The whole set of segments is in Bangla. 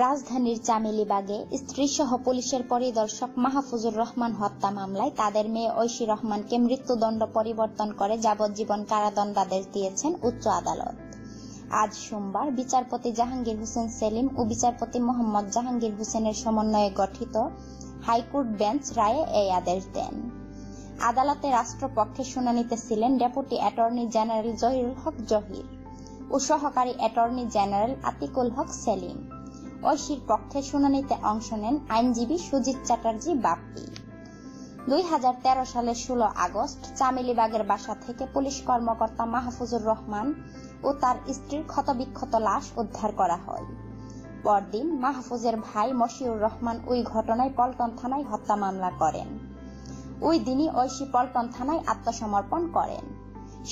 রাজধানীর চামেলিবাগে স্ত্রীসহ পুলিশের পরিদর্শক মাহফুজুর রহমান হত্যা মামলায় তাদের মেয়ে ঐশী রহমানকে মৃত্যুদণ্ড পরিবর্তন করে যাবজ্জীবন কারাদণ্ডাদেশ দিয়েছেন উচ্চ আদালত। আজ সোমবার বিচারপতি জাহাঙ্গীর হোসেন সেলিম ও বিচারপতি মোহাম্মদ জাহাঙ্গীর হোসেনের সমন্বয়ে গঠিত হাইকোর্ট বেঞ্চ রায়ে এই আদেশ দেন। আদালতে রাষ্ট্রপক্ষে শুনানিতে ছিলেন deputy attorney general Zahirul Haque Zahir ও সহকারী অ্যাটর্নি জেনারেল আতিকুল হক সেলিম। ঐশীর পক্ষে শুনানিতে অংশ নেন আইনজীবী সুজিত চ্যাটার্জি বাপ্পি। 2013 সালের 16 আগস্ট চামেলিবাগের বাসা থেকে পুলিশ কর্মকর্তা মাহফুজুর রহমান ও তার স্ত্রীর ক্ষতবিক্ষত লাশ উদ্ধার করা হয়। পরদিন মাহফুজের ভাই মশিউর রহমান ওই ঘটনায় পল্টন থানায় হত্যা মামলা করেন। ওই দিনই ঐশী পল্টন থানায় আত্মসমর্পণ করেন।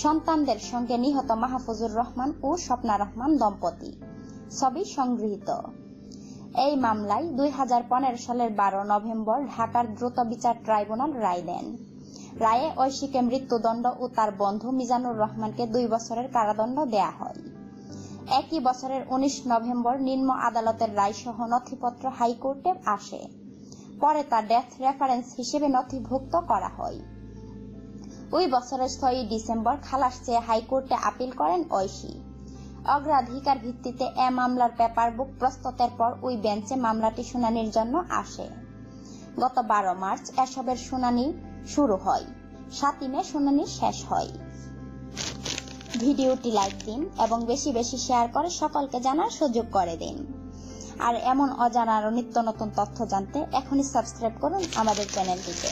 সন্তানদের সঙ্গে নিহত মাহফুজুর রহমান ও স্বপ্না রহমান দম্পতি। ছবি সংগৃহীত। এই মামলায় 2015 সালের 12 নভেম্বর ঢাকার দ্রুত বিচার ট্রাইব্যুনাল রায় দেন। রায়ে ঐশীকে মৃত্যুদণ্ড ও তার বন্ধু মিজানুর রহমানকে 2 বছরের কারাদণ্ড দেয়া হয়। একই বছরের 19 নভেম্বর নিম্ন আদালতের রায় সহ নথিপত্র হাইকোর্টে আসে। পরে তা ডেথ রেফারেন্স হিসেবে নথিভুক্ত করা হয়। ওই বছরের 6 ডিসেম্বর খালাস চেয়ে হাইকোর্টে আপিল করেন ঐশী। অগ্রাধিকার ভিত্তিতে এ মামলার পেপার বুক প্রস্তুতের পর ওই বেঞ্চে মামলাটি শুনানির জন্য আসে। গত 12 মার্চ এসবের শুনানি শুরু হয়। 7 মে শুনানি শেষ হয়। ভিডিওটি লাইক দিন এবং বেশি বেশি শেয়ার করে সকলকে জানার সুযোগ করে দিন। আর এমন অজানা আর নিত্য নতুন তথ্য জানতে এখনই সাবস্ক্রাইব করুন আমাদের চ্যানেলটিকে।